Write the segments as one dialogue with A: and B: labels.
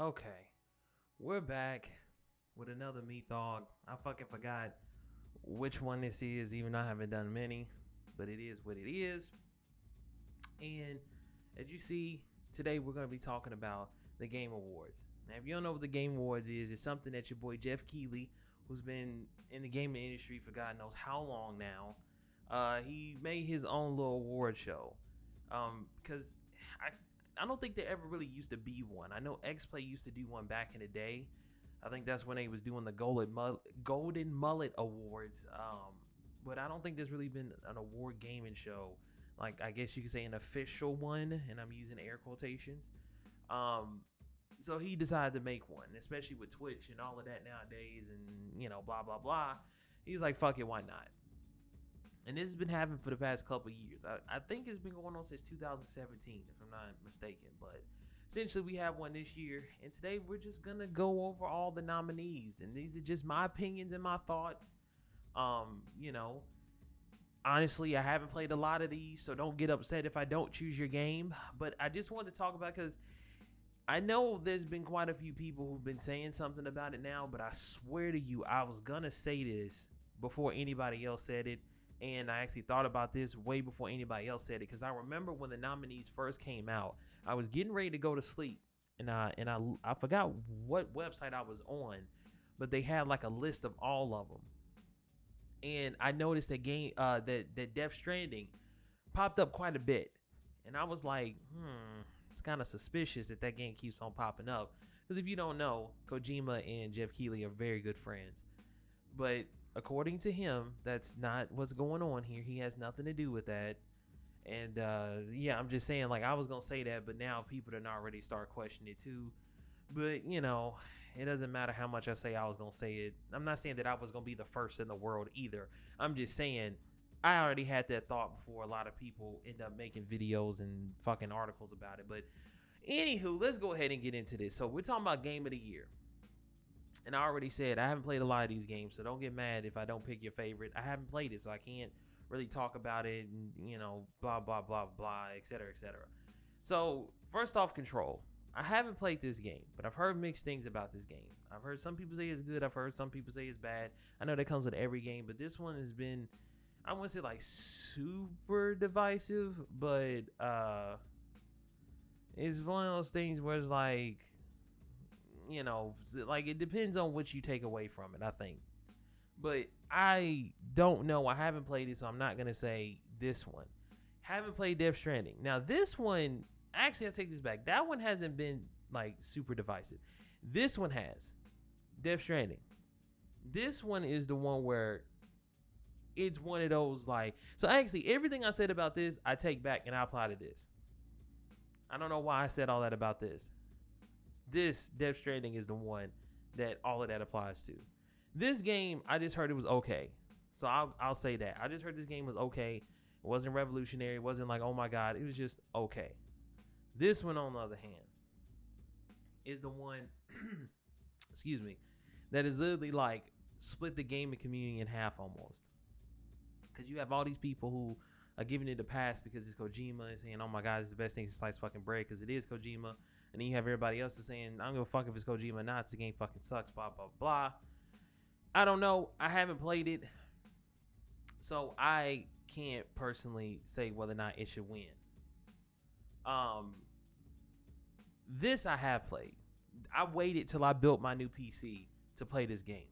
A: Okay, we're back with another Methough. I fucking forgot which one this is, even though I haven't done many, but it is what it is. And as you see, today we're going to be talking about the Game Awards. Now, if you don't know what the Game Awards is, it's something that your boy Jeff Keighley, who's been in the gaming industry for God knows how long now, he made his own little award show. Because I don't think there ever really used to be one. I know X-Play used to do one back in the day. I think that's when they was doing the Golden Mullet Awards. But I don't think there's really been an award gaming show. Like, I guess you could say an official one, and I'm using air quotations. So he decided to make one, especially with Twitch and all of that nowadays and, blah, blah, blah. He's like, fuck it, why not? And this has been happening for the past couple of years. I think it's been going on since 2017, if I'm not mistaken. But essentially, we have one this year. And today, we're just going to go over all the nominees. And these are just my opinions and my thoughts. Honestly, I haven't played a lot of these, so don't get upset if I don't choose your game. But I just wanted to talk about, because I know there's been quite a few people who've been saying something about it now. But I swear to you, I was going to say this before anybody else said it. And I actually thought about this way before anybody else said it, because I remember when the nominees first came out, I was getting ready to go to sleep, and I forgot what website I was on, but they had like a list of all of them, and I noticed that Death Stranding popped up quite a bit, and I was like, it's kind of suspicious that game keeps on popping up, because if you don't know, Kojima and Jeff Keighley are very good friends, but according to him, that's not what's going on here. He has nothing to do with that. And I'm just saying, like, I was gonna say that, but now people are already start questioning it too. But it doesn't matter how much I say I was gonna say it. I'm not saying that I was gonna be the first in the world either. I'm just saying I already had that thought before a lot of people end up making videos and fucking articles about it. But anywho, let's go ahead and get into this. So we're talking about Game of the Year. And I already said I haven't played a lot of these games, so don't get mad if I don't pick your favorite. I haven't played it, so I can't really talk about it, and, blah, blah, blah, blah, etc., etc. So, first off, Control. I haven't played this game, but I've heard mixed things about this game. I've heard some people say it's good. I've heard some people say it's bad. I know that comes with every game, but this one has been, I wouldn't say like super divisive, but it's one of those things where it's like, like it depends on what you take away from it, I think. But I don't know. I haven't played it, so I'm not going to say this one. Haven't played Death Stranding. Now, this one, actually, I take this back. That one hasn't been, like, super divisive. This one has. Death Stranding. This one is the one where it's one of those, like... So, actually, everything I said about this, I take back and I apply to this. I don't know why I said all that about this. This Death Stranding is the one that all of that applies to. This game, I just heard it was okay. So I'll say that. I just heard this game was okay. It wasn't revolutionary. It wasn't like, oh my God. It was just okay. This one, on the other hand, is the one, excuse me, that is literally like split the gaming community in half almost. Because you have all these people who are giving it a pass because it's Kojima and saying, oh my God, it's the best thing since sliced fucking bread because it is Kojima. And then you have everybody else that's saying, I don't give a fuck if it's Kojima or not. The game fucking sucks, blah, blah, blah. I don't know. I haven't played it. So I can't personally say whether or not it should win. This I have played. I waited till I built my new PC to play this game.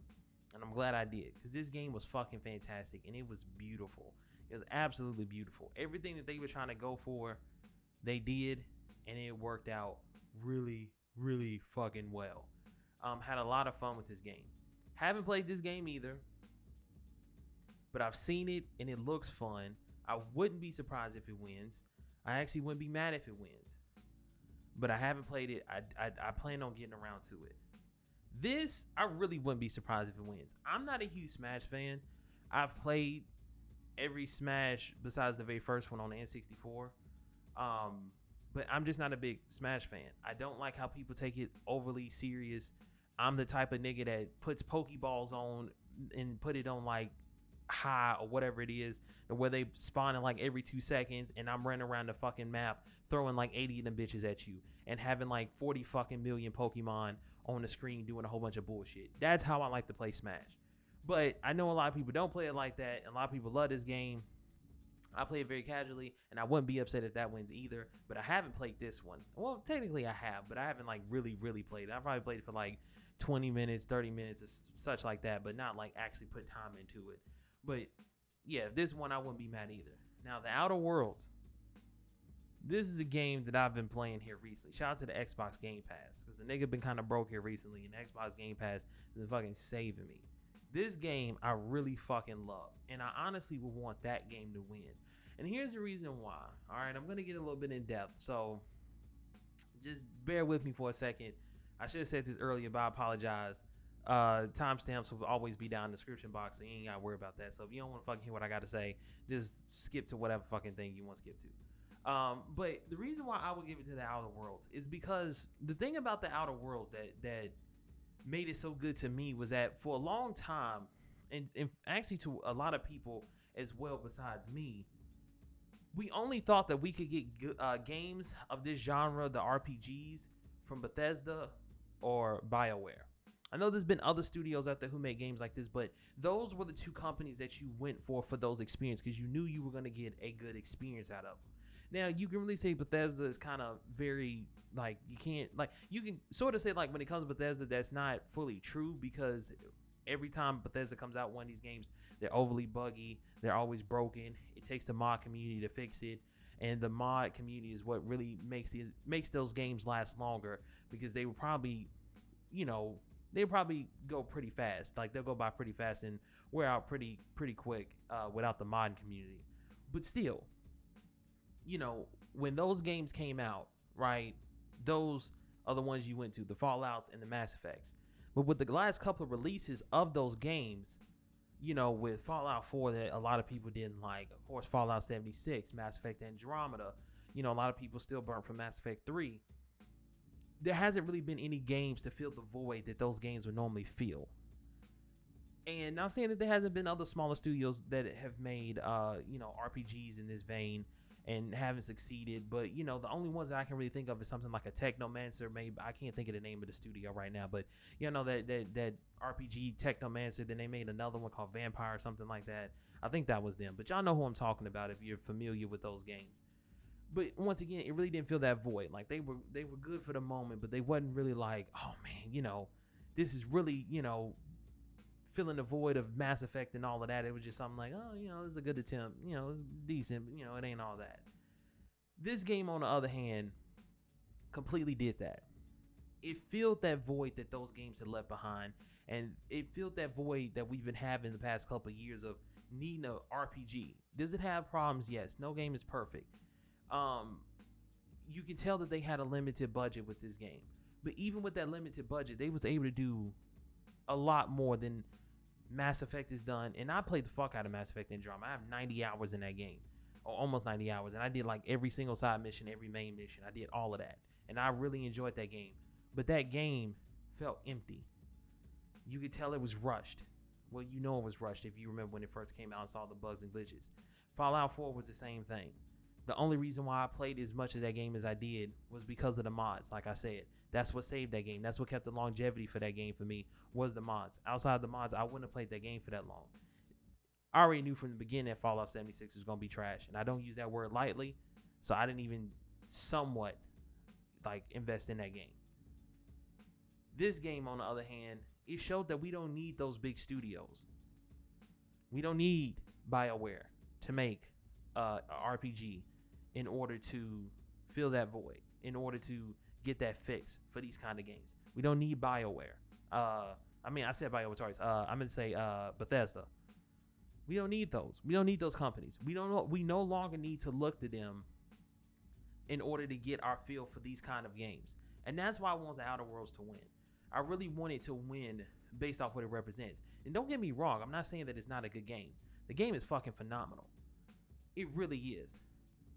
A: And I'm glad I did. Because this game was fucking fantastic. And it was beautiful. It was absolutely beautiful. Everything that they were trying to go for, they did. And it worked out really, really fucking well. Had a lot of fun with this game. Haven't played this game either, but I've seen it and it looks fun. I wouldn't be surprised if it wins. I actually wouldn't be mad if it wins, but I haven't played it. I plan on getting around to it. This, I really wouldn't be surprised if it wins. I'm not a huge Smash fan. I've played every Smash besides the very first one on the N64. But I'm just not a big Smash fan. I don't like how people take it overly serious. I'm the type of nigga that puts Pokeballs on and put it on like high or whatever it is, where they spawn in like every 2 seconds, and I'm running around the fucking map throwing like 80 of them bitches at you, and having like 40 fucking million Pokemon on the screen doing a whole bunch of bullshit. That's how I like to play Smash. But I know a lot of people don't play it like that, and a lot of people love this game. I play it very casually, and I wouldn't be upset if that wins either. But I haven't played this one. Well, technically I have, but I haven't like really played it. I probably played it for like 20 minutes, 30 minutes, or such like that, but not like actually put time into it. But yeah, this one I wouldn't be mad either. Now, The Outer Worlds. This is a game that I've been playing here recently. Shout out to the Xbox Game Pass, because the nigga been kind of broke here recently, and Xbox Game Pass has been fucking saving me. This game I really fucking love, and I honestly would want that game to win. And here's the reason why. All right, I'm going to get a little bit in depth, so just bear with me for a second. I should have said this earlier, but I apologize. Timestamps will always be down in the description box, so you ain't got to worry about that. So if you don't want to fucking hear what I got to say, just skip to whatever fucking thing you want to skip to. But the reason why I would give it to The Outer Worlds is because the thing about The Outer Worlds that made it so good to me was that for a long time, and actually to a lot of people as well besides me, we only thought that we could get games of this genre, the RPGs, from Bethesda or BioWare. I know there's been other studios out there who make games like this, but those were the two companies that you went for those experiences, because you knew you were going to get a good experience out of them. Now, you can really say Bethesda is kind of very, like, you can't, like, you can sort of say, like, when it comes to Bethesda, that's not fully true, because every time Bethesda comes out one of these games, they're overly buggy, they're always broken. It takes the mod community to fix it, and the mod community is what really makes those games last longer, because they will probably, they'll probably go pretty fast. Like, they'll go by pretty fast and wear out pretty quick without the mod community. But still, when those games came out, right, those are the ones you went to, the Fallouts and the Mass Effects. But with the last couple of releases of those games, with Fallout 4 that a lot of people didn't like, of course, Fallout 76, Mass Effect Andromeda, a lot of people still burnt from Mass Effect 3. There hasn't really been any games to fill the void that those games would normally fill. And not saying that there hasn't been other smaller studios that have made, RPGs in this vein and haven't succeeded, but the only ones that I can really think of is something like a Technomancer. Maybe I can't think of the name of the studio right now, but that RPG Technomancer. Then they made another one called Vampire or something like that. I think that was them, but y'all know who I'm talking about if you're familiar with those games. But once again, it really didn't fill that void. Like, they were good for the moment, but they wasn't really like, oh man, this is really filling the void of Mass Effect and all of that. It was just something like, oh, this is a good attempt. It's decent, but, it ain't all that. This game, on the other hand, completely did that. It filled that void that those games had left behind, and it filled that void that we've been having the past couple of years of needing an RPG. Does it have problems? Yes. No game is perfect. You can tell that they had a limited budget with this game. But even with that limited budget, they was able to do a lot more than Mass Effect has done. And I played the fuck out of Mass Effect Andromeda. I have 90 hours in that game, or almost 90 hours, and I did like every single side mission, every main mission. I did all of that, and I really enjoyed that game. But that game felt empty. You could tell it was rushed. Well, it was rushed if you remember when it first came out and saw the bugs and glitches. Fallout 4 was the same thing. The only reason why I played as much of that game as I did was because of the mods. Like I said, that's what saved that game. That's what kept the longevity for that game for me, was the mods. Outside of the mods, I wouldn't have played that game for that long. I already knew from the beginning that Fallout 76 was going to be trash, and I don't use that word lightly, so I didn't even somewhat invest in that game. This game, on the other hand, it showed that we don't need those big studios. We don't need BioWare to make an RPG in order to fill that void, in order to get that fix for these kind of games. We don't need BioWare. I said BioWare, sorry. I'm going to say Bethesda. We don't need those. We don't need those companies. We no longer need to look to them in order to get our feel for these kind of games. And that's why I want The Outer Worlds to win. I really want it to win based off what it represents. And don't get me wrong, I'm not saying that it's not a good game. The game is fucking phenomenal. It really is.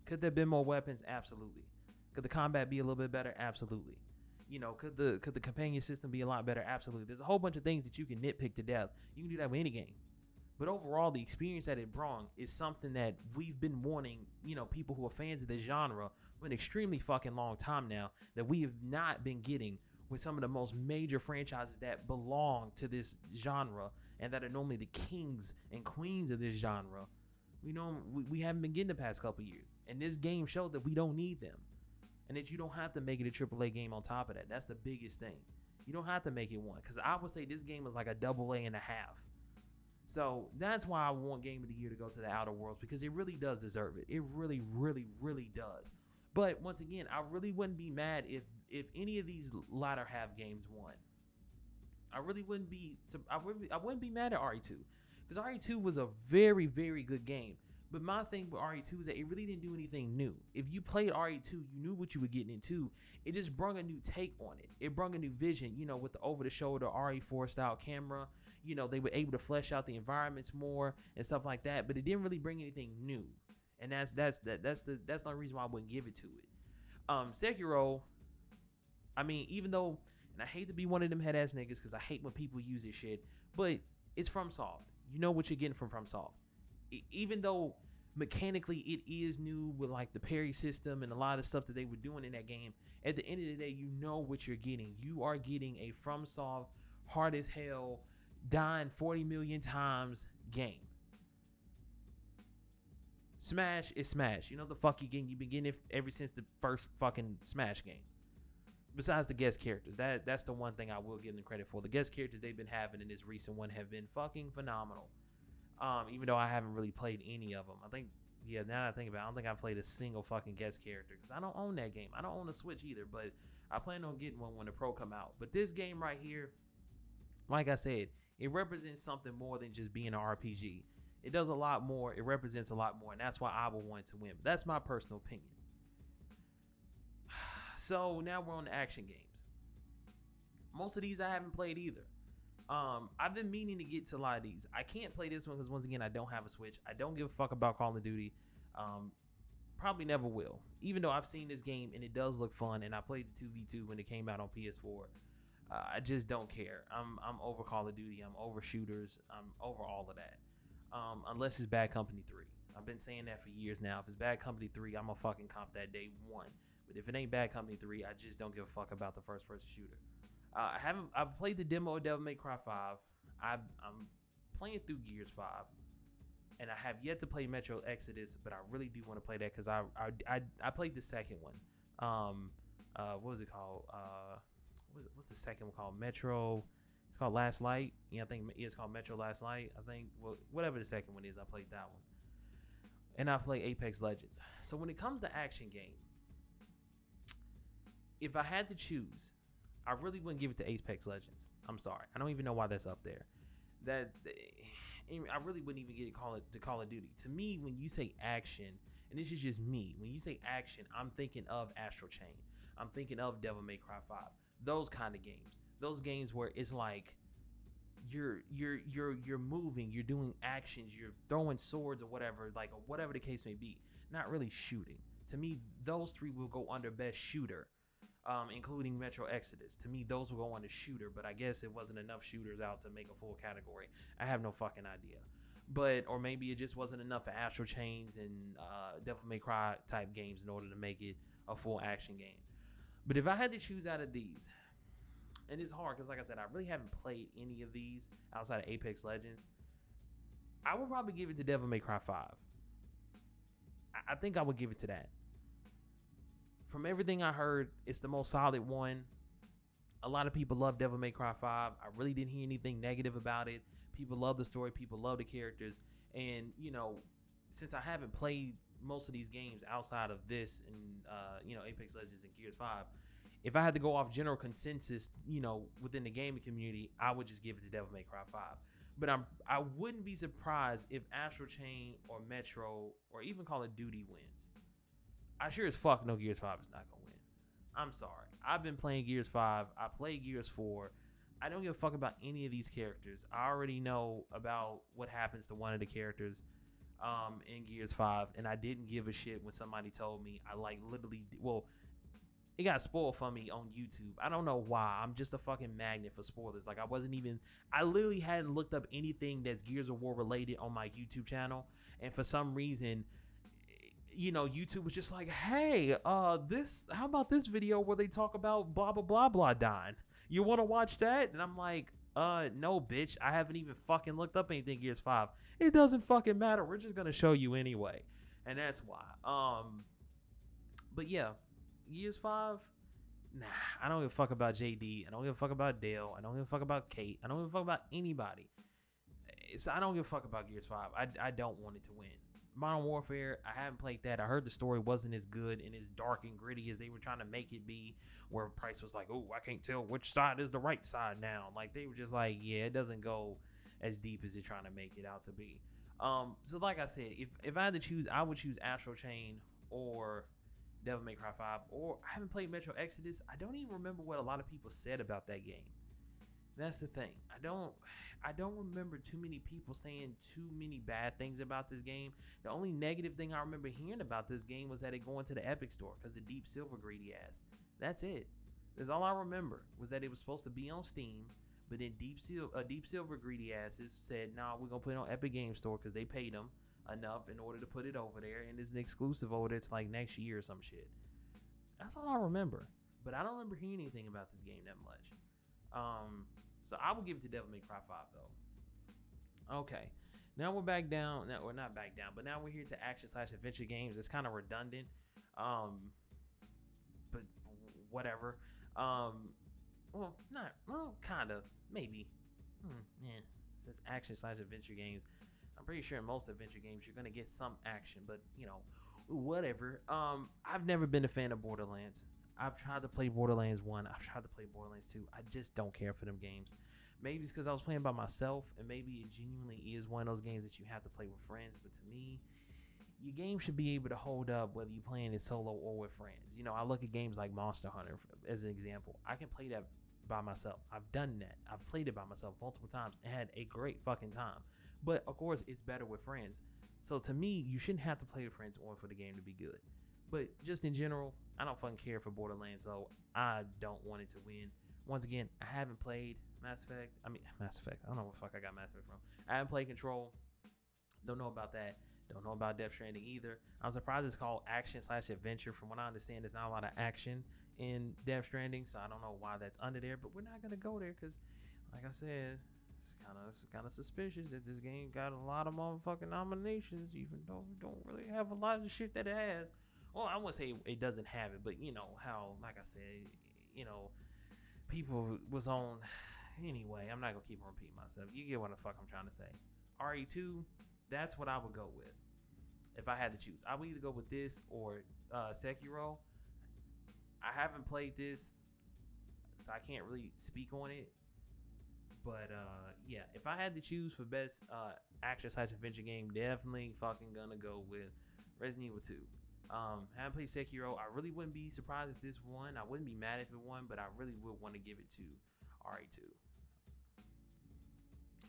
A: Could there have been more weapons? Absolutely. Could the combat be a little bit better? Absolutely. Could the companion system be a lot better? Absolutely. There's a whole bunch of things that you can nitpick to death. You can do that with any game. But overall, the experience that it brought is something that we've been wanting, people who are fans of this genre for an extremely fucking long time now, that we have not been getting with some of the most major franchises that belong to this genre and that are normally the kings and queens of this genre. We haven't been getting the past couple years. And this game showed that we don't need them. And that you don't have to make it a AAA game on top of that. That's the biggest thing. You don't have to make it one. Because I would say this game is like a AA and a half. So that's why I want Game of the Year to go to the Outer Worlds, because it really does deserve it. It really, really, really does. But once again, I really wouldn't be mad if any of these latter half games won. I wouldn't be mad at RE2, because RE2 was a very, very good game. But my thing with RE2 is that it really didn't do anything new. If you played RE2, you knew what you were getting into. It just brought a new take on it. It brought a new vision, with the over-the-shoulder RE4 style camera. They were able to flesh out the environments more and stuff like that. But it didn't really bring anything new. And that's the only reason why I wouldn't give it to it. Sekiro, even though, and I hate to be one of them head ass niggas because I hate when people use this shit, but it's FromSoft. You know what you're getting from FromSoft. Even though mechanically it is new with like the parry system and a lot of stuff that they were doing in that game, at the end of the day, you know what you're getting. You are getting a FromSoft, hard as hell, dying 40 million times game. Smash is Smash. You know the fuck you've been getting it ever since the first fucking Smash game. Besides the guest characters, that's the one thing I will give them credit for. The guest characters they've been having in this recent one have been fucking phenomenal. Even though I haven't really played any of them. I think, now that I think about it, I don't think I've played a single fucking guest character because I don't own that game. I don't own a Switch either, but I plan on getting one when the Pro come out. But this game right here, like I said, it represents something more than just being an RPG. It does a lot more. It represents a lot more, and that's why I will want to win. But that's my personal opinion. So now we're on the action games. Most of these I haven't played either. I've been meaning to get to a lot of these. I can't play this one because once again I don't have a Switch. I don't give a fuck about Call of Duty. Probably never will. Even though I've seen this game and it does look fun, and I played the 2v2 when it came out on PS4. I just don't care. I'm over Call of Duty. I'm over shooters. I'm over all of that. Unless it's Bad Company 3. I've been saying that for years now. If it's Bad Company 3, I'm gonna fucking comp that day one. But if it ain't Bad Company 3, I just don't give a fuck about the first person shooter. I've played the demo of Devil May Cry 5. I'm playing through Gears 5. And I have yet to play Metro Exodus, but I really do want to play that because I played the second one. What was it called? What's the second one called? Metro. It's called Last Light. Yeah, I think it's called Metro Last Light. I think, well, whatever the second one is, I played that one. And I play Apex Legends. So when it comes to action game, if I had to choose, I really wouldn't give it to Apex Legends. I'm sorry. I don't even know why that's up there. I really wouldn't even call it Call of Duty. To me, when you say action, and this is just me, when you say action, I'm thinking of Astral Chain. I'm thinking of Devil May Cry 5. Those kind of games. Those games where it's like you're moving, you're doing actions, you're throwing swords or whatever, or whatever the case may be. Not really shooting. To me, those three will go under best shooter. Including Metro Exodus. To me, those will go on the shooter, but I guess it wasn't enough shooters out to make a full category. I have no fucking idea. Or maybe it just wasn't enough for Astral Chains and Devil May Cry type games in order to make it a full action game. But if I had to choose out of these, and it's hard because like I said, I really haven't played any of these outside of Apex Legends, I would probably give it to Devil May Cry 5. I think I would give it to that. From everything I heard, it's the most solid one. A lot of people love Devil May Cry 5. I really didn't hear anything negative about it. People love the story. People love the characters. And, since I haven't played most of these games outside of this and, Apex Legends and Gears 5, if I had to go off general consensus, within the gaming community, I would just give it to Devil May Cry 5. But I wouldn't be surprised if Astral Chain or Metro or even Call of Duty wins. I sure as fuck know Gears 5 is not going to win. I'm sorry. I've been playing Gears 5. I played Gears 4. I don't give a fuck about any of these characters. I already know about what happens to one of the characters in Gears 5, and I didn't give a shit when somebody told me. I literally, it got spoiled for me on YouTube. I don't know why. I'm just a fucking magnet for spoilers. Like, I literally hadn't looked up anything that's Gears of War related on my YouTube channel. And for some reason, YouTube was just like, hey, how about this video where they talk about blah, blah, blah, blah dying? You want to watch that? And I'm like, no, bitch. I haven't even fucking looked up anything Gears 5. It doesn't fucking matter. We're just going to show you anyway. And that's why. But yeah. Gears 5, nah, I don't give a fuck about JD. I don't give a fuck about Dale. I don't give a fuck about Kate. I don't give a fuck about anybody. I don't give a fuck about Gears 5. I don't want it to win. Modern Warfare, I haven't played that. I heard the story wasn't as good and as dark and gritty as they were trying to make it be, where Price was like, oh, I can't tell which side is the right side now. Like, they were just like, yeah, it doesn't go as deep as they're trying to make it out to be. So like I said, if I had to choose, I would choose Astral Chain or Devil May Cry 5, or I haven't played Metro Exodus. I don't even remember what a lot of people said about that game. That's the thing. I don't remember too many people saying too many bad things about this game. The only negative thing I remember hearing about this game was that it going to the Epic Store because the Deep Silver greedy ass. That's it. That's all I remember, was that it was supposed to be on Steam, but then Deep Silver greedy asses said, nah, we're gonna put it on Epic Game Store because they paid them enough in order to put it over there, and it's an exclusive over there to like next year or some shit. That's all I remember, but I don't remember hearing anything about this game that much. So I will give it to Devil May Cry 5 though. Okay, now we're back down. Now we're not back down, but now we're here to action/adventure games. It's kind of redundant, but whatever. Kind of, maybe. Yeah, it says action/adventure games. I'm pretty sure in most adventure games you're gonna get some action, but whatever. I've never been a fan of Borderlands. I've tried to play Borderlands 1. I've tried to play Borderlands 2. I just don't care for them games. Maybe it's because I was playing by myself, and maybe it genuinely is one of those games that you have to play with friends. But to me, your game should be able to hold up whether you're playing it solo or with friends. I look at games like Monster Hunter as an example. I can play that by myself. I've done that. I've played it by myself multiple times and had a great fucking time. But of course, it's better with friends. So to me, you shouldn't have to play with friends in order for the game to be good. But just in general, I don't fucking care for Borderlands, so I don't want it to win. Once again, I haven't played Mass Effect. I don't know what the fuck I got Mass Effect from. I haven't played Control. Don't know about that. Don't know about Death Stranding either. I'm surprised it's called action/adventure. From what I understand, there's not a lot of action in Death Stranding, so I don't know why that's under there. But we're not gonna go there because, like I said, it's kind of suspicious that this game got a lot of motherfucking nominations, even though we don't really have a lot of the shit that it has. Well, I wouldn't say it doesn't have it, but how, like I said, people was on. Anyway, I'm not gonna keep on repeating myself. You get what the fuck I'm trying to say. RE2, that's what I would go with if I had to choose. I would either go with this or Sekiro. I haven't played this, so I can't really speak on it. But yeah, if I had to choose for best action/adventure game, definitely fucking gonna go with Resident Evil 2. Haven't played Sekiro. I really wouldn't be surprised if this won. I wouldn't be mad if it won, but I really would want to give it to RE2.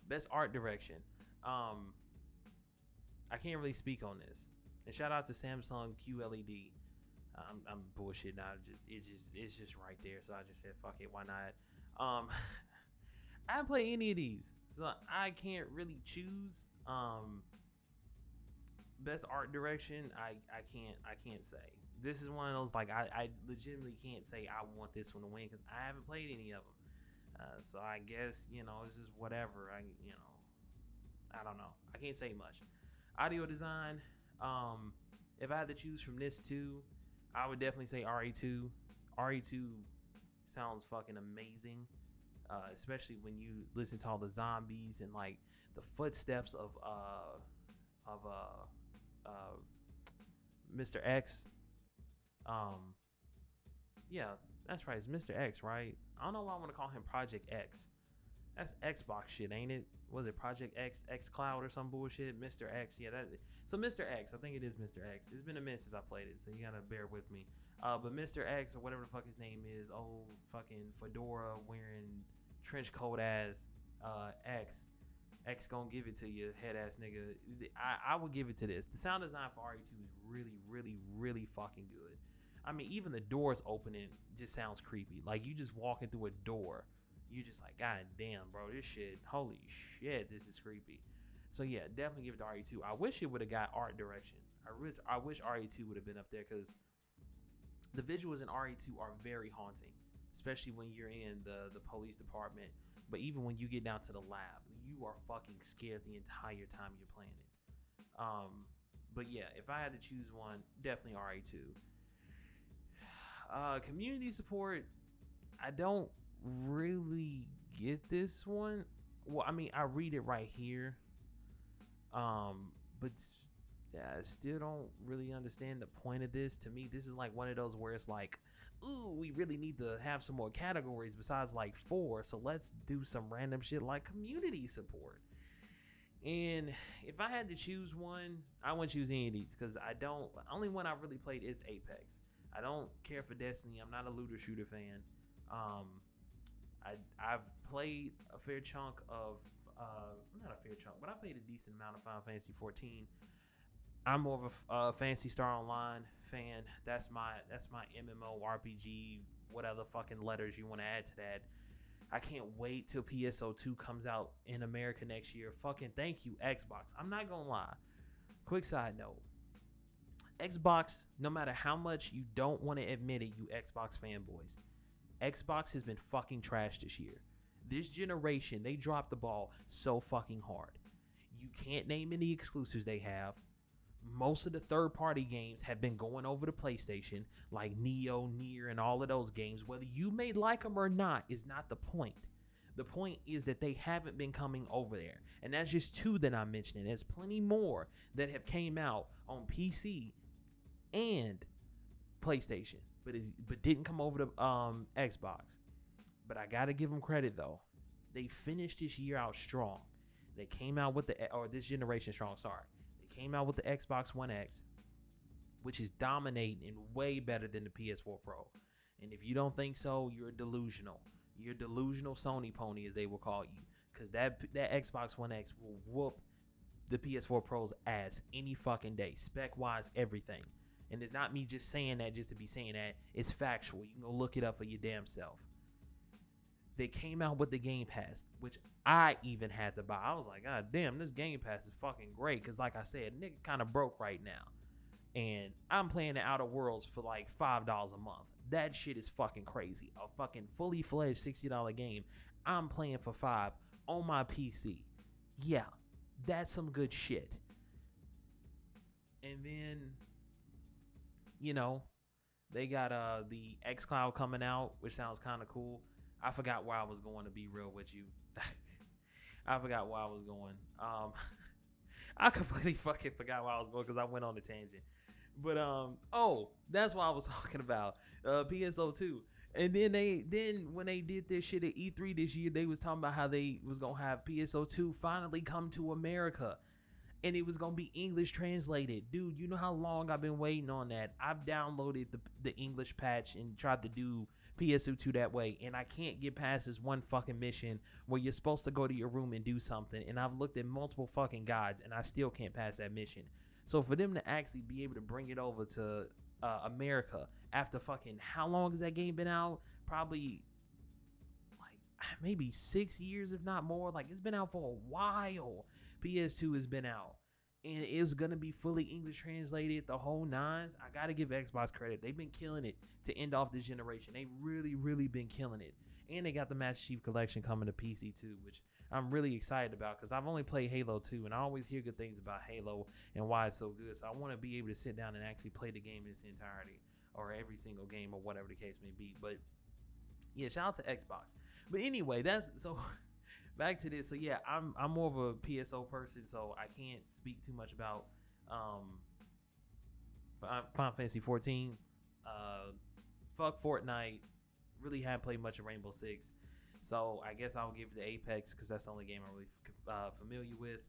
A: Best art direction. I can't really speak on this. And shout out to Samsung QLED. I'm bullshit now. It's just right there. So I just said fuck it. Why not? I haven't played any of these, so I can't really choose. Best art direction, I can't say. This is one of those, like, I legitimately can't say I want this one to win because I haven't played any of them. So I guess it's just whatever. I don't know. I can't say much. Audio design. If I had to choose from this two, I would definitely say RE2. RE2 sounds fucking amazing. Especially when you listen to all the zombies and like the footsteps of Mr. X. Yeah, that's right. It's Mr. X, right? I don't know why I want to call him Project X. That's Xbox shit, ain't it? Was it Project X, X Cloud or some bullshit? Mr. X, yeah. So Mr. X, I think it is Mr. X. It's been a minute since I played it, so you gotta bear with me. But Mr. X or whatever the fuck his name is, old fucking fedora wearing trench coat ass X gonna give it to you, head ass nigga. I would give it to this. The sound design for RE2 is really, really, really fucking good. I mean, even the doors opening just sounds creepy. Like, you just walking through a door, you just like, God damn, bro, this shit, holy shit, this is creepy. So yeah, definitely give it to RE2. I wish it would have got art direction. I wish RE2 would have been up there, because the visuals in RE2 are very haunting, especially when you're in the police department. But even when you get down to the lab, you are fucking scared the entire time you're playing it. But yeah, if I had to choose one, definitely RE2. Community support, I don't really get this one. Well, I mean, I read it right here. But I still don't really understand the point of this. To me, this is like one of those where it's like, ooh, we really need to have some more categories besides like 4. So let's do some random shit like community support. And if I had to choose one, I wouldn't choose any of these, because only one I really played is Apex. I don't care for Destiny. I'm not a looter shooter fan. I've played a fair chunk of, not a fair chunk, but I played a decent amount of Final Fantasy 14. I'm more of a Phantasy Star Online fan. That's my MMO RPG, whatever fucking letters you want to add to that. I can't wait till PSO2 comes out in America next year. Fucking thank you, Xbox. I'm not gonna lie. Quick side note. Xbox, no matter how much you don't want to admit it, you Xbox fanboys, Xbox has been fucking trash this year. This generation, they dropped the ball so fucking hard. You can't name any exclusives they have. Most of the third-party games have been going over to PlayStation, like Neo, Nier, and all of those games. Whether you may like them or not is not the point. The point is that they haven't been coming over there. And that's just 2 that I'm mentioning. There's plenty more that have came out on PC and PlayStation, but didn't come over to Xbox. But I gotta give them credit though. They finished this year out strong. They came out with this generation strong. Sorry, they came out with the Xbox One X, which is dominating and way better than the PS4 Pro. And if you don't think so, you're delusional. You're delusional Sony pony, as they will call you, because that Xbox One X will whoop the PS4 Pro's ass any fucking day, spec wise, everything. And it's not me just saying that just to be saying that. It's factual. You can go look it up for your damn self. They came out with the Game Pass, which I even had to buy. I was like, God damn, this Game Pass is fucking great. Because like I said, nigga kind of broke right now. And I'm playing the Outer Worlds for like $5 a month. That shit is fucking crazy. A fucking fully fledged $60 game I'm playing for $5 on my PC. Yeah, that's some good shit. And then, you know, they got the xCloud coming out, which sounds kind of cool. I forgot where I was going, to be real with you. I forgot where I was going. I completely fucking forgot where I was going because I went on a tangent. But that's what I was talking about. PSO2. And then when they did this shit at E3 this year, they was talking about how they was gonna have PSO2 finally come to America. And it was gonna be English translated. Dude, you know how long I've been waiting on that? I've downloaded the English patch and tried to do PSO2 that way, and I can't get past this one fucking mission where you're supposed to go to your room and do something, and I've looked at multiple fucking guides and I still can't pass that mission. So for them to actually be able to bring it over to America after fucking, how long has that game been out? Probably like maybe 6 years, if not more. Like, it's been out for a while. PS2 has been out, and it's gonna be fully English translated, the whole nines. I gotta give Xbox credit. They've been killing it to end off this generation. They've really been killing it. And they got the Master Chief Collection coming to PC too, which I'm really excited about, because I've only played Halo 2, and I always hear good things about Halo and why it's so good. So I want to be able to sit down and actually play the game in its entirety, or every single game, or whatever the case may be. But yeah, shout out to Xbox. But anyway, that's so. Back to this. So yeah, I'm more of a PSO person, so I can't speak too much about Final Fantasy 14. Fuck Fortnite. Really haven't played much of Rainbow Six, so I guess I'll give it to Apex because that's the only game I'm really familiar with.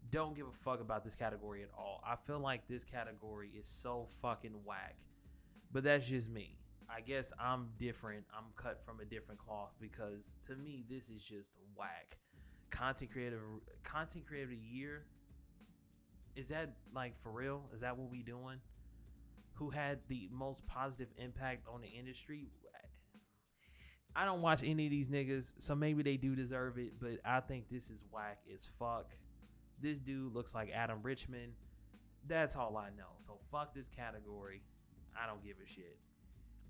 A: Don't give a fuck about this category at all. I feel like this category is so fucking whack, but that's just me. I guess I'm different. I'm cut from a different cloth, because to me this is just whack. Content creator of the year? Is that like for real? Is that what we doing? who had the most positive impact on the industry. I don't watch any of these niggas, so maybe they do deserve it, but I think this is whack as fuck. This dude looks like Adam Richman. That's all I know. So fuck this category. I don't give a shit.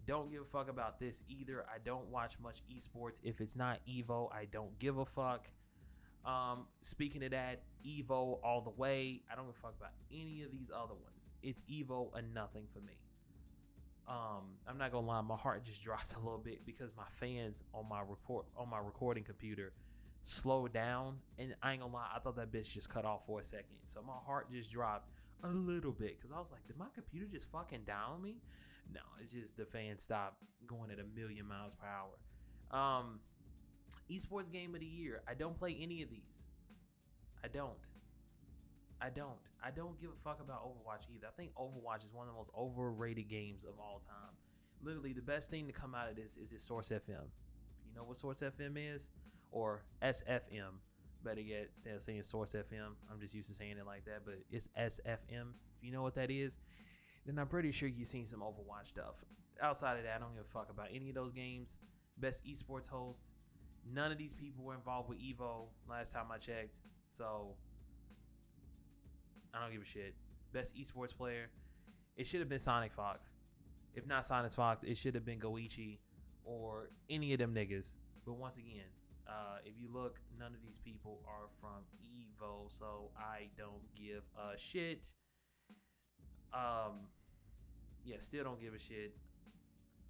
A: Don't give a fuck about this either. I don't watch much esports. If it's not Evo, I don't give a fuck. Speaking of that, Evo all the way. I don't give a fuck about any of these other ones. It's Evo and nothing for me. I'm not gonna lie, my heart just dropped a little bit because my fans on my recording computer slowed down, and I ain't gonna lie, I thought that bitch just cut off for a second. So my heart just dropped a little bit because I was like, did my computer just fucking down me? No, it's just the fan stopped going at 1,000,000 miles per hour. Esports Game of the Year. I don't play any of these. I don't give a fuck about Overwatch either. I think Overwatch is one of the most overrated games of all time. Literally, the best thing to come out of this is its Source FM. You know what Source FM is? Or SFM. Better yet, instead of saying Source FM, I'm just used to saying it like that, but it's SFM. If you know what that is, then I'm pretty sure you've seen some Overwatch stuff. Outside of that, I don't give a fuck about any of those games. Best Esports Host. None of these people were involved with Evo last time I checked. So I don't give a shit. Best Esports Player. It should have been Sonic Fox. If not Sonic Fox, it should have been Goichi or any of them niggas. But once again, if you look, none of these people are from Evo, so I don't give a shit. Yeah, still don't give a shit.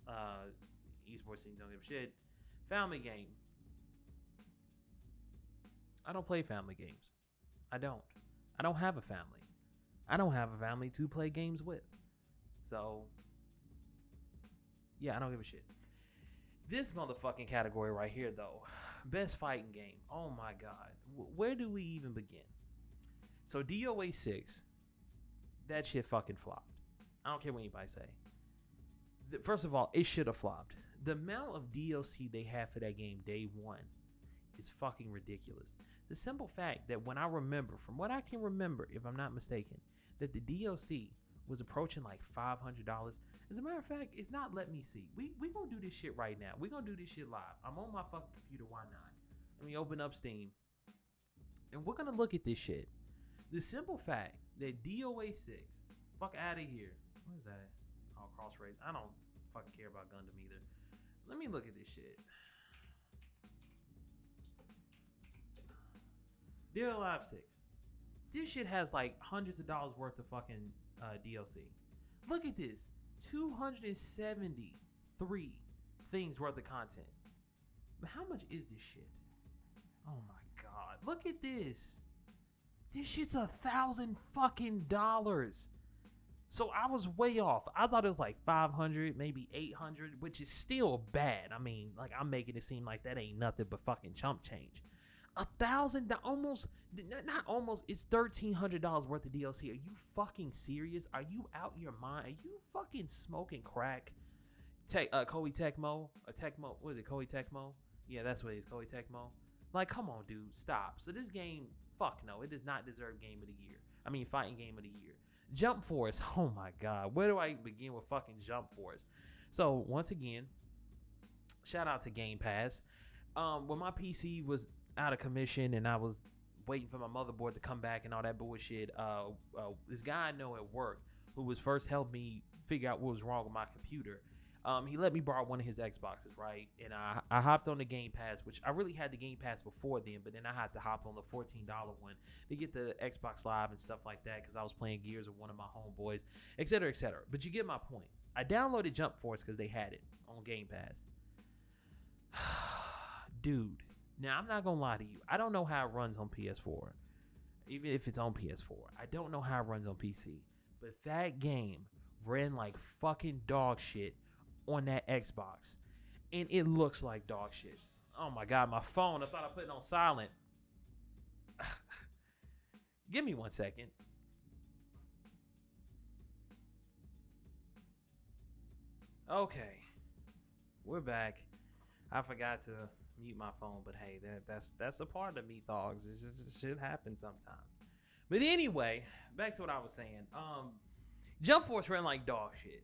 A: Esports Team don't give a shit. Family game. I don't play family games. I don't have a family. I don't have a family to play games with. So, yeah, I don't give a shit. This motherfucking category right here, though. Best fighting game. Oh, my God. Where do we even begin? So, DOA 6. That shit fucking flopped. I don't care what anybody say. First of all, it should have flopped. The amount of DLC they have for that game day one is fucking ridiculous. The simple fact that when I remember, from what I can remember, if I'm not mistaken, that the DLC was approaching like $500. As a matter of fact, it's not let me see. We gonna do this shit right now. We gonna do this shit live. I'm on my fucking computer. Why not? Let me open up Steam, and we're gonna look at this shit. The simple fact that DOA 6, fuck out of here. What is that? Oh, Cross Race. I don't fucking care about Gundam either. Let me look at this shit. Dear Alive 6. This shit has like hundreds of dollars worth of fucking DLC. Look at this. 273 things worth of content. But how much is this shit? Oh my God. Look at this. This shit's $1,000 fucking dollars. So I was way off. I thought it was like 500, maybe 800, which is still bad. I mean, like, I'm making it seem like that ain't nothing but fucking chump change. $1,000, almost, not almost, it's $1,300 worth of DLC. Are you fucking serious? Are you out your mind? Are you fucking smoking crack? Koei Tecmo, Tecmo, what is it, Koei Tecmo? Yeah, that's what it is, Koei Tecmo. Like, come on, dude, stop. So this game, fuck no, it does not deserve Game of the Year. I mean, Fighting Game of the Year. Jump Force, oh my God, where do I begin with fucking Jump Force? So, once again, shout out to Game Pass. When my PC was out of commission and I was waiting for my motherboard to come back and all that bullshit, this guy I know at work who was first helped me figure out what was wrong with my computer, he let me borrow one of his Xboxes, right? And I hopped on the Game Pass, which I really had the Game Pass before then, but then I had to hop on the $14 one to get the Xbox Live and stuff like that because I was playing Gears with one of my homeboys, etc., etc. But you get my point. I downloaded Jump Force because they had it on Game Pass. Dude, now I'm not going to lie to you. I don't know how it runs on PS4, even if it's on PS4. I don't know how it runs on PC, but that game ran like fucking dog shit on that Xbox, and it looks like dog shit. Oh my God, my phone, I thought I put it on silent. Give me 1 second. Okay, we're back. I forgot to mute my phone, but hey, that's a part of me, thogs. It should happen sometime. But anyway, back to what I was saying. Jump Force ran like dog shit.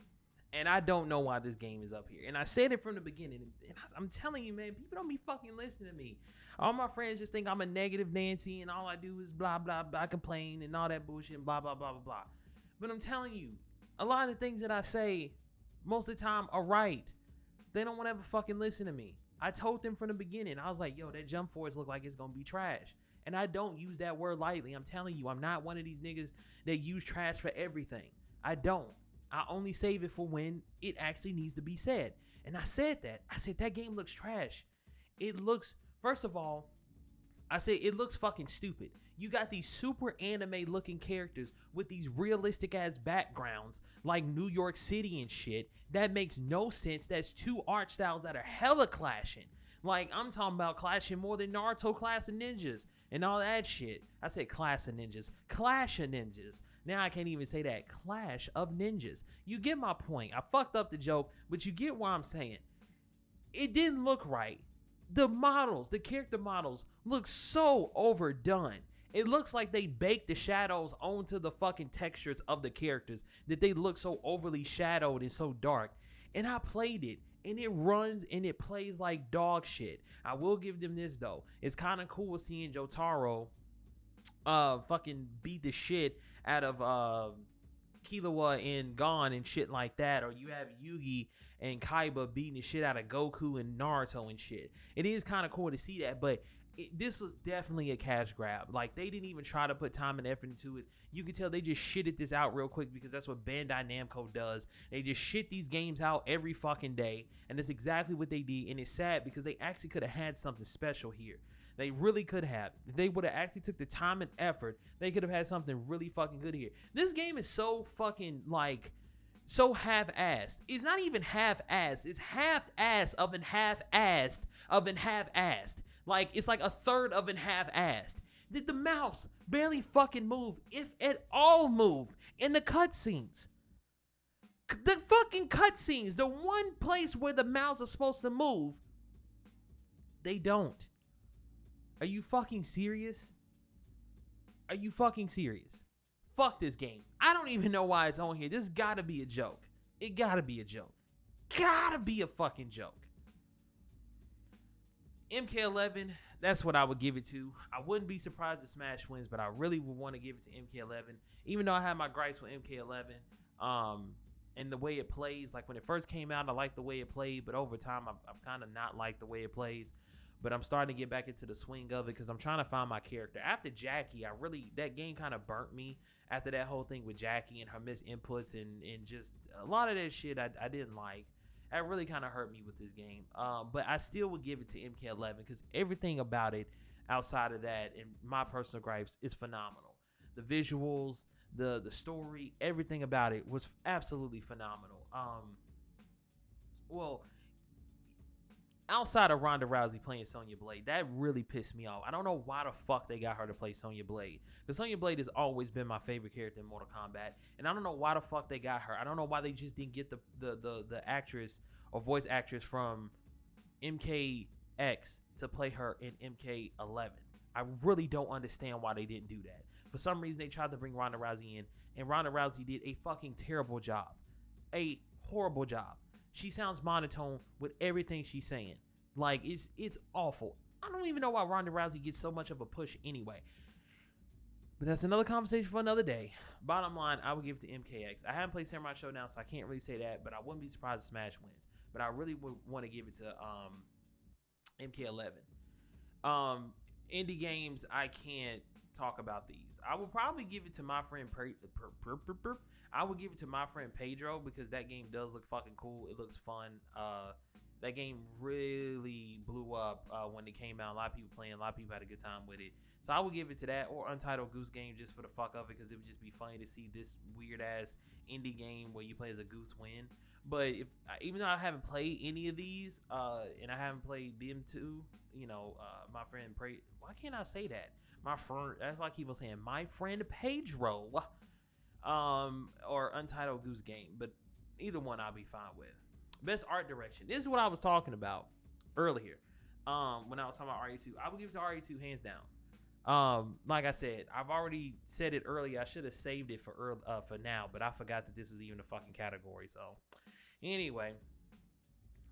A: And I don't know why this game is up here. And I said it from the beginning. And I'm telling you, man, people don't be fucking listening to me. All my friends just think I'm a negative Nancy and all I do is blah, blah, blah, complain and all that bullshit and blah, blah, blah, blah, blah. But I'm telling you, a lot of the things that I say most of the time are right. They don't want to ever fucking listen to me. I told them from the beginning. I was like, yo, that Jump Force look like it's going to be trash. And I don't use that word lightly. I'm telling you, I'm not one of these niggas that use trash for everything. I don't. I only save it for when it actually needs to be said. And I said that. I said that game looks trash. It looks, first of all, I said it looks fucking stupid. You got these super anime looking characters with these realistic ass backgrounds like New York City and shit. That makes no sense. That's two art styles that are hella clashing. Like, I'm talking about clashing more than Naruto Clash of Ninjas and all that shit. I said Clash of Ninjas. Clash of Ninjas. Now I can't even say that. Clash of Ninjas. You get my point. I fucked up the joke, but you get what I'm saying. It didn't look right. The models, the character models, look so overdone. It looks like they baked the shadows onto the fucking textures of the characters, that they look so overly shadowed and so dark. And I played it, and it runs and it plays like dog shit. I will give them this though. It's kind of cool seeing Jotaro fucking beat the shit out of Killua and Gon and shit like that. Or you have Yugi and Kaiba beating the shit out of Goku and Naruto and shit. It is kind of cool to see that, but this was definitely a cash grab. Like, they didn't even try to put time and effort into it. You can tell they just shitted this out real quick because that's what Bandai Namco does. They just shit these games out every fucking day, and that's exactly what they did. And it's sad because they actually could have had something special here. They really could have. If they would have actually took the time and effort, they could have had something really fucking good here. This game is so fucking, like, so half-assed. It's not even half-assed. It's half-assed of an half-assed of an half-assed. Like, it's like a third of an half-assed. Did the mouse barely fucking move, if at all move, in the cutscenes? The fucking cutscenes, the one place where the mouse is supposed to move, they don't. Are you fucking serious? Are you fucking serious? Fuck this game. I don't even know why it's on here. This gotta be a joke. It gotta be a joke. Gotta be a fucking joke. MK11, that's what I would give it to. I wouldn't be surprised if Smash wins, but I really would want to give it to MK11. Even though I had my gripes with MK11, and the way it plays, like when it first came out, I liked the way it played, but over time, I've kind of not liked the way it plays. But I'm starting to get back into the swing of it because I'm trying to find my character. After Jackie, that game kind of burnt me after that whole thing with Jackie and her misinputs and just a lot of that shit I didn't like. That really kind of hurt me with this game. But I still would give it to MK11 because everything about it outside of that and my personal gripes is phenomenal. The visuals, the story, everything about it was absolutely phenomenal. Well, outside of Ronda Rousey playing Sonya Blade, that really pissed me off. I don't know why the fuck they got her to play Sonya Blade. Because Sonya Blade has always been my favorite character in Mortal Kombat. And I don't know why the fuck they got her. I don't know why they just didn't get the actress or voice actress from MKX to play her in MK11. I really don't understand why they didn't do that. For some reason, they tried to bring Ronda Rousey in. And Ronda Rousey did a fucking terrible job. A horrible job. She sounds monotone with everything she's saying. Like, it's awful. I don't even know why Ronda Rousey gets so much of a push anyway. But that's another conversation for another day. Bottom line, I would give it to MKX. I haven't played Samurai Showdown, so I can't really say that. But I wouldn't be surprised if Smash wins. But I really would want to give it to MK11. Indie games, I can't talk about these. I will probably give it to my friend I would give it to my friend Pedro because that game does look fucking cool. It looks fun. That game really blew up when it came out. A lot of people playing. A lot of people had a good time with it. So I would give it to that or Untitled Goose Game just for the fuck of it because it would just be funny to see this weird ass indie game where you play as a goose win. But even though I haven't played any of these and I haven't played them too, my friend why can't I say that? My friend, that's why I keep on saying my friend Pedro. Or Untitled Goose Game, but either one I'll be fine with. Best art direction. This is what I was talking about earlier. When I was talking about RE2, I would give it to RE2 hands down. Like I said, I've already said it earlier. I should have saved it for now, but I forgot that this is even a fucking category. So, anyway,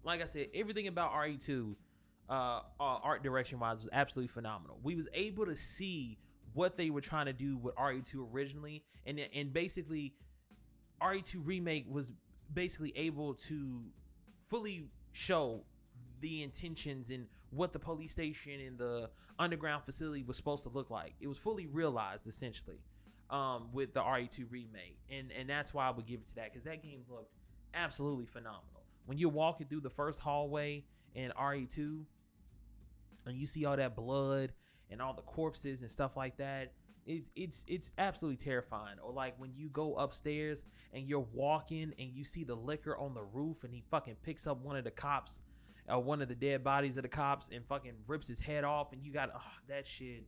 A: like I said, everything about RE2, art direction wise, was absolutely phenomenal. We was able to see what they were trying to do with RE2 originally, and basically, RE2 remake was basically able to fully show the intentions and what the police station and the underground facility was supposed to look like. It was fully realized essentially with the RE2 remake, and that's why I would give it to that, because that game looked absolutely phenomenal. When you're walking through the first hallway in RE2 and you see all that blood and all the corpses and stuff like that, it's absolutely terrifying. Or like when you go upstairs and you're walking and you see the liquor on the roof and he fucking picks up one of the cops, one of the dead bodies of the cops, and fucking rips his head off, and you got that shit.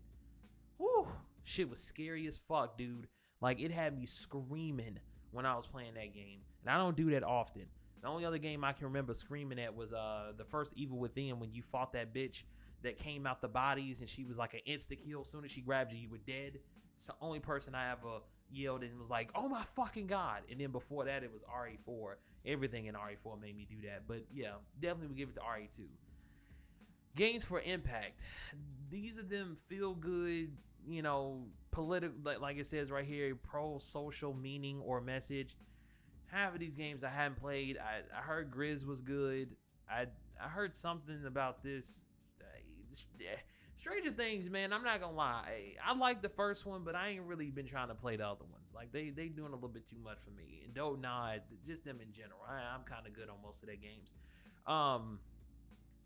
A: Whoo, shit was scary as fuck, dude. Like, it had me screaming when I was playing that game, and I don't do that often. The only other game I can remember screaming at was the first Evil Within, when you fought that bitch that came out the bodies and she was like an insta kill. As soon as she grabbed you, you were dead. It's the only person I ever yelled and was like, oh my fucking god. And then before that, it was RE4. Everything in RE4 made me do that. But yeah, definitely would give it to RE2. Games for impact. These are them feel good, you know, political, like it says right here, pro-social meaning or message. Half of these games I hadn't played. I heard Grizz was good. I heard something about this. Stranger Things, man, I'm not gonna lie. I like the first one, but I ain't really been trying to play the other ones. Like, they doing a little bit too much for me. And don't nod, just them in general. I'm kind of good on most of their games.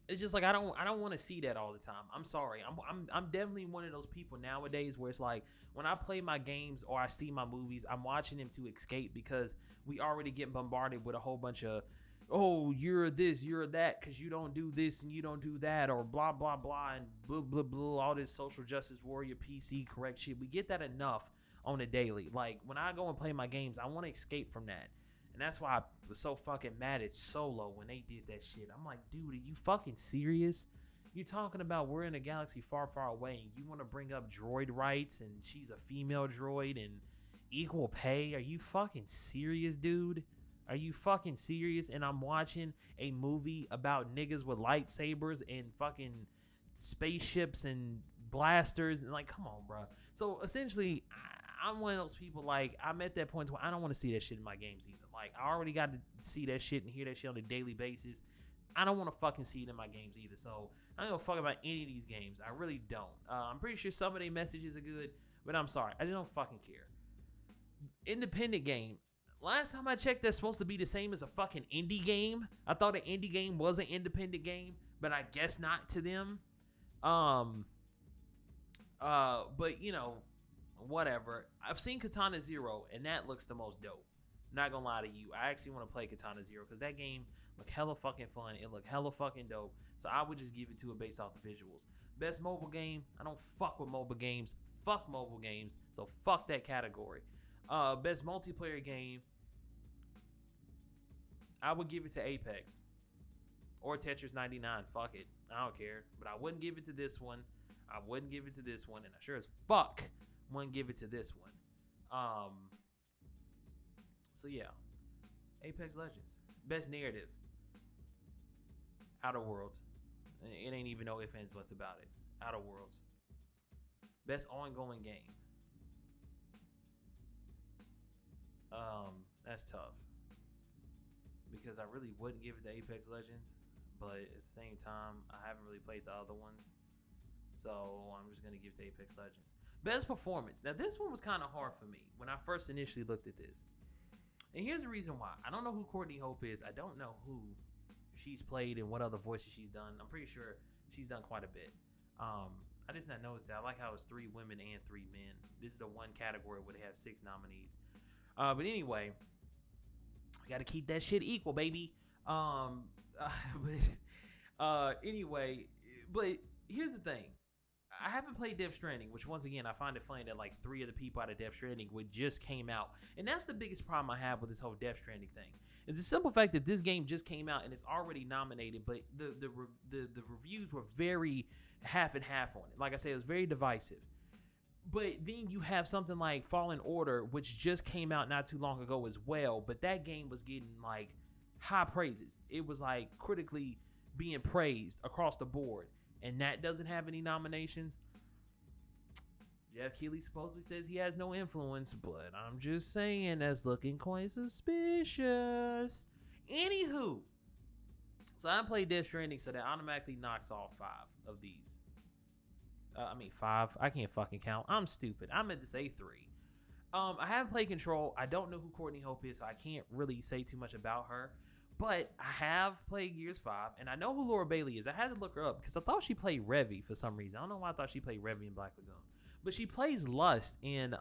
A: It's just like I don't want to see that all the time. I'm sorry. I'm definitely one of those people nowadays where it's like when I play my games or I see my movies, I'm watching them to escape, because we already get bombarded with a whole bunch of, oh, you're this, you're that, because you don't do this and you don't do that, or blah, blah, blah, and blah, blah, blah, all this social justice warrior PC correct shit. We get that enough on a daily. Like, when I go and play my games, I want to escape from that. And that's why I was so fucking mad at Solo when they did that shit. I'm like, dude, are you fucking serious? You're talking about we're in a galaxy far, far away, and you want to bring up droid rights, and she's a female droid, and equal pay? Are you fucking serious, dude? Are you fucking serious? And I'm watching a movie about niggas with lightsabers and fucking spaceships and blasters, and like, come on, bro. So essentially, I'm one of those people, like, I'm at that point where I don't want to see that shit in my games either. Like, I already got to see that shit and hear that shit on a daily basis. I don't want to fucking see it in my games either. So I don't give a fuck about any of these games. I really don't. I'm pretty sure some of their messages are good, but I'm sorry, I just don't fucking care. Independent game. Last time I checked, that's supposed to be the same as a fucking indie game. I thought an indie game was an independent game, but I guess not to them. But you know, whatever. I've seen Katana Zero, and that looks the most dope. Not gonna lie to you, I actually want to play Katana Zero because that game looked hella fucking fun. It looked hella fucking dope. So I would just give it to it based off the visuals. Best mobile game. I don't fuck with mobile games. Fuck mobile games. So fuck that category. Best multiplayer game. I would give it to Apex or Tetris 99. Fuck it. I don't care. But I wouldn't give it to this one. I wouldn't give it to this one. And I sure as fuck wouldn't give it to this one. So yeah. Apex Legends. Best narrative. Outer Worlds. It ain't even no ifs, ands, buts about it. Outer Worlds. Best ongoing game. That's tough. Because I really wouldn't give it to Apex Legends, but at the same time, I haven't really played the other ones, so I'm just gonna give it to Apex Legends. Best performance. Now this one was kind of hard for me when I first initially looked at this, and here's the reason why. I don't know who Courtney Hope is. I don't know who she's played and what other voices she's done. I'm pretty sure she's done quite a bit. I just not noticed that. I like how it's 3 women and 3 men. This is the one category where they have 6 nominees. But anyway. Got to keep that shit equal, baby. Anyway, but here's the thing. I haven't played Death Stranding, which once again, I find it funny that like 3 of the people out of Death Stranding would just came out. And that's the biggest problem I have with this whole Death Stranding thing. It's the simple fact that this game just came out and it's already nominated, but the reviews were very half and half on it. Like I said, it was very divisive. But then you have something like Fallen Order, which just came out not too long ago as well. But that game was getting like high praises. It was like critically being praised across the board. And that doesn't have any nominations. Jeff Keighley supposedly says he has no influence, but I'm just saying that's looking quite suspicious. Anywho, so I played Death Stranding, so that automatically knocks off 5 of these. 5. I can't fucking count. I'm stupid. I meant to say 3. I haven't played Control. I don't know who Courtney Hope is, so I can't really say too much about her. But I have played Gears 5, and I know who Laura Bailey is. I had to look her up because I thought she played Revy for some reason. I don't know why I thought she played Revy in Black Lagoon. But she plays Lust in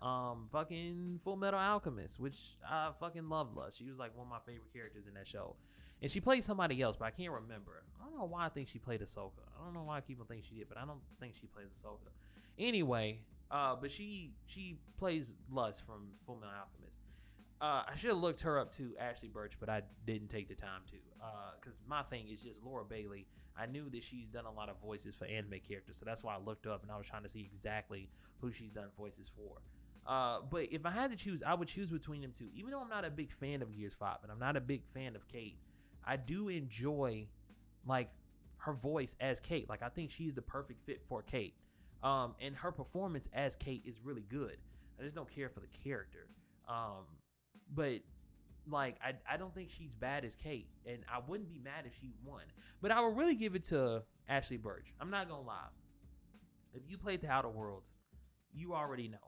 A: fucking Full Metal Alchemist, which I fucking love Lust. She was like one of my favorite characters in that show. And she played somebody else, but I can't remember. I don't know why I think she played Ahsoka. I don't know why I keep on thinking she did, but I don't think she plays Ahsoka. Anyway, but she plays Lust from Full Metal Alchemist. I should have looked her up too, Ashley Birch, but I didn't take the time to. Because my thing is just Laura Bailey. I knew that she's done a lot of voices for anime characters, so that's why I looked up and I was trying to see exactly who she's done voices for. But if I had to choose, I would choose between them two. Even though I'm not a big fan of Gears 5 and I'm not a big fan of Kate, I do enjoy like her voice as Kate. Like I think she's the perfect fit for Kate. And her performance as Kate is really good. I just don't care for the character. But like I don't think she's bad as Kate, and I wouldn't be mad if she won. But I would really give it to Ashley Birch. I'm not gonna lie. If you played the Outer Worlds, you already know.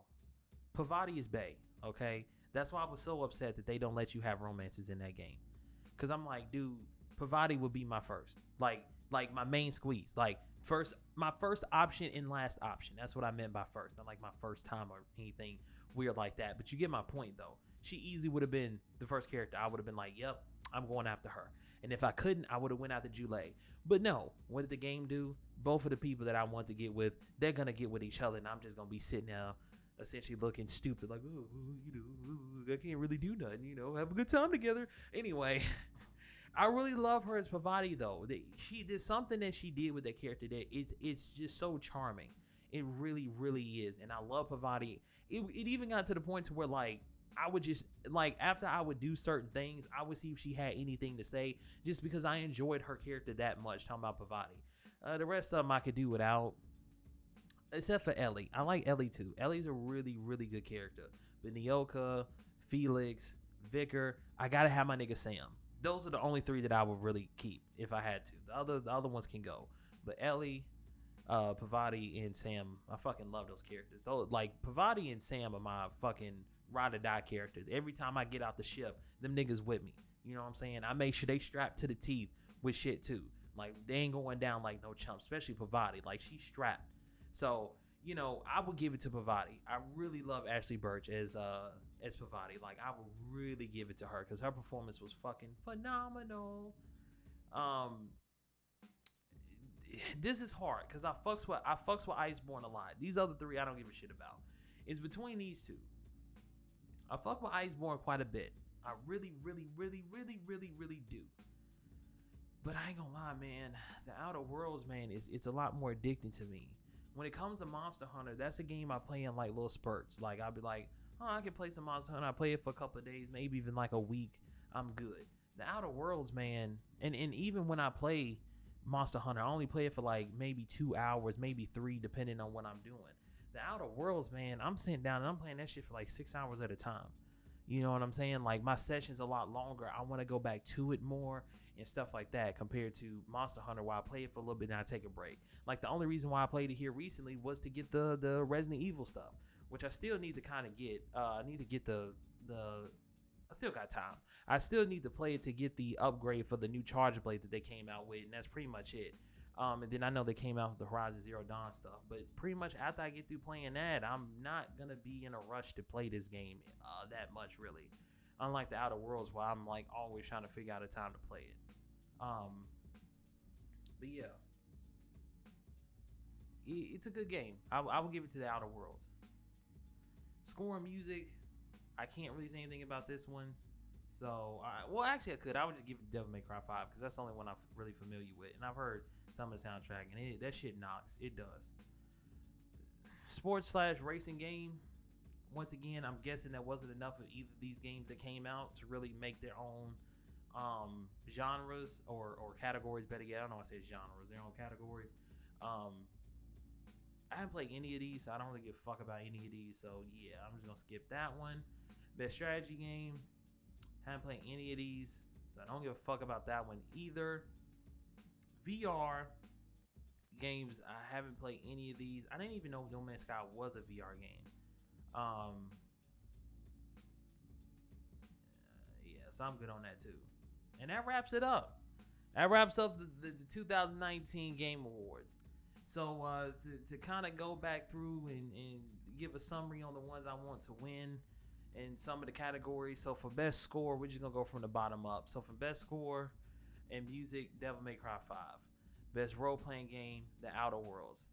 A: Pavati is bae, okay? That's why I was so upset that they don't let you have romances in that game. Cause I'm like, dude, Pavati would be my first. Like my main squeeze. Like my first option and last option. That's what I meant by first. Not like my first time or anything weird like that. But you get my point though. She easily would have been the first character. I would have been like, yep, I'm going after her. And if I couldn't, I would have went after Jule. But no, what did the game do? Both of the people that I want to get with, they're going to get with each other. And I'm just going to be sitting there essentially looking stupid. Like, I can't really do nothing, have a good time together. Anyway, I really love her as Pavati, though. There's something that she did with that character that it's just so charming. It really, really is. And I love Pavati. It even got to the point to where, like, I would just, like, after I would do certain things, I would see if she had anything to say, just because I enjoyed her character that much, talking about Pavati. The rest of them I could do without, except for Ellie. I like Ellie too. Ellie's a really, really good character. But Nyoka, Felix, Vicar, I gotta have my nigga Sam. Those are the only 3 that I would really keep if I had to. The other ones can go. But Ellie, Pavati, and Sam, I fucking love those characters. Those, like, Pavati and Sam are my fucking ride or die characters. Every time I get out the ship, them niggas with me. You know what I'm saying? I make sure they strapped to the teeth with shit too. Like, they ain't going down like no chump, especially Pavati. Like, she's strapped. So, I would give it to Pavati. I really love Ashley Birch as Pavati. Like, I would really give it to her because her performance was fucking phenomenal. This is hard because I fucks with Iceborne a lot. These other 3 I don't give a shit about. It's between these 2. I fuck with Iceborne quite a bit. I really, really, really, really, really, really do. But I ain't gonna lie, man. The Outer Worlds, man, it's a lot more addicting to me. When it comes to Monster Hunter, that's a game I play in like little spurts. Like, I'll be like, I can play some Monster Hunter. I play it for a couple of days, maybe even like a week. I'm good. The Outer Worlds, man, and even when I play Monster Hunter, I only play it for like maybe 2 hours, maybe 3, depending on what I'm doing. The Outer Worlds, man, I'm sitting down and I'm playing that shit for like 6 hours at a time. You know what I'm saying? Like, my session's a lot longer. I want to go back to it more and stuff like that compared to Monster Hunter, where I play it for a little bit and I take a break. Like, the only reason why I played it here recently was to get the Resident Evil stuff, which I still need to kind of get. I need to get the I still got time. I still need to play it to get the upgrade for the new Charge Blade that they came out with, and that's pretty much it. And then I know they came out with the Horizon Zero Dawn stuff, but pretty much after I get through playing that, I'm not gonna be in a rush to play this game that much, really. Unlike the Outer Worlds, where I'm like always trying to figure out a time to play it. But yeah, it's a good game. I will give it to the Outer Worlds. Score and music, I can't really say anything about this one. So, well, actually, I could. I would just give it Devil May Cry 5 because that's the only one I'm really familiar with, and I've heard some of the soundtrack, and that shit knocks. It does. sports/racing game. Once again, I'm guessing that wasn't enough of either of these games that came out to really make their own genres or categories. Better yet, I don't know. I said genres, their own categories. I haven't played any of these, so I don't really give a fuck about any of these. So yeah, I'm just gonna skip that one. Best strategy game. Haven't played any of these, so I don't give a fuck about that one either. VR games. I haven't played any of these. I didn't even know No Man's Sky was a VR game. Yeah, so I'm good on that too. And that wraps it up. That wraps up the 2019 Game Awards. So to kind of go back through and give a summary on the ones I want to win in some of the categories. So for best score, we're just going to go from the bottom up. So for best score in music, Devil May Cry 5. Best role-playing game, The Outer Worlds.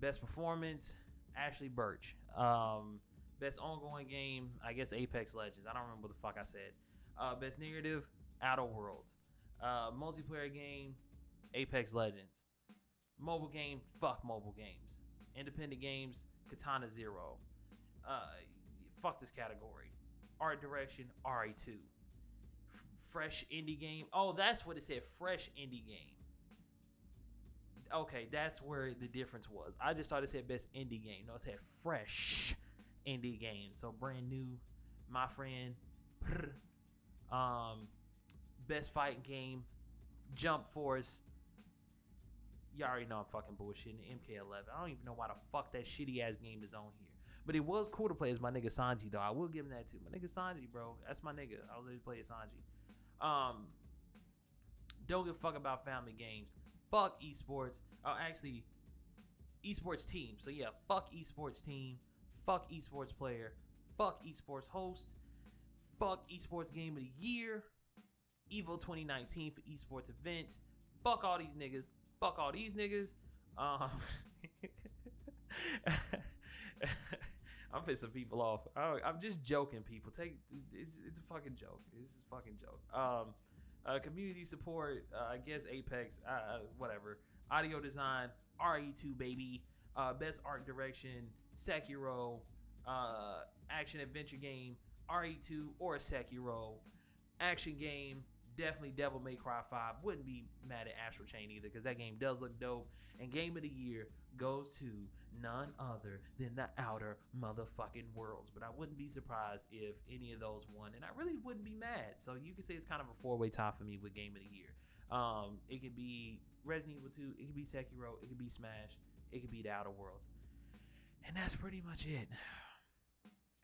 A: Best performance, Ashley Birch. Best ongoing game, I guess Apex Legends. I don't remember what the fuck I said. Best narrative, Outer Worlds. Multiplayer game, Apex Legends. Mobile game, fuck mobile games. Independent games, Katana Zero. Fuck this category. Art direction, RE2. Fresh indie game. Oh, that's what it said. Fresh indie game. Okay, that's where the difference was. I just thought it said best indie game. No, it said fresh indie game. So brand new, my friend. Best fighting game, Jump Force. Y'all already know I'm fucking bullshitting. MK11. I don't even know why the fuck that shitty ass game is on here. But it was cool to play as my nigga Sanji, though. I will give him that too. My nigga Sanji, bro. That's my nigga. I was able to play as Sanji. Don't give a fuck about family games. Fuck esports. Actually, Esports Team. So yeah, fuck Esports Team. Fuck Esports Player. Fuck Esports Host. Fuck Esports Game of the Year. Evo 2019 for Esports Event. Fuck all these niggas. Fuck all these niggas. I'm pissing people off. I'm just joking, people. It's a fucking joke. It's a fucking joke. Community support, I guess Apex, whatever. Audio design, RE2 baby. Best art direction, Sekiro. Action adventure game, RE2 or Sekiro. Action game, definitely Devil May Cry 5. Wouldn't be mad at Astral Chain either, because that game does look dope. And game of the year goes to none other than The Outer motherfucking Worlds. But I wouldn't be surprised if any of those won, and I really wouldn't be mad. So you could say it's kind of a four-way tie for me with game of the year. It could be Resident Evil 2, it could be Sekiro, it could be Smash, it could be The Outer Worlds. And that's pretty much it.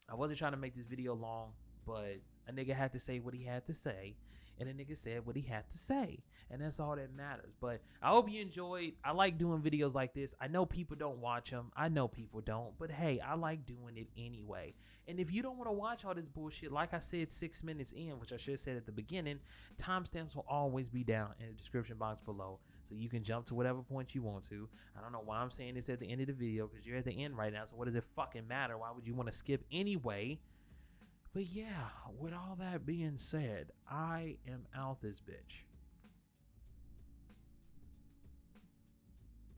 A: I wasn't trying to make this video long, but a nigga had to say what he had to say, and a nigga said what he had to say, and that's all that matters. But I hope you enjoyed. I like doing videos like this. I know people don't watch them. I know people don't, but hey, I like doing it anyway. And if you don't want to watch all this bullshit, like I said 6 minutes in, which I should have said at the beginning, timestamps will always be down in the description box below, so you can jump to whatever point you want to. I don't know why I'm saying this at the end of the video, because you're at the end right now, so what does it fucking matter? Why would you want to skip anyway? But yeah, with all that being said, I am out this bitch.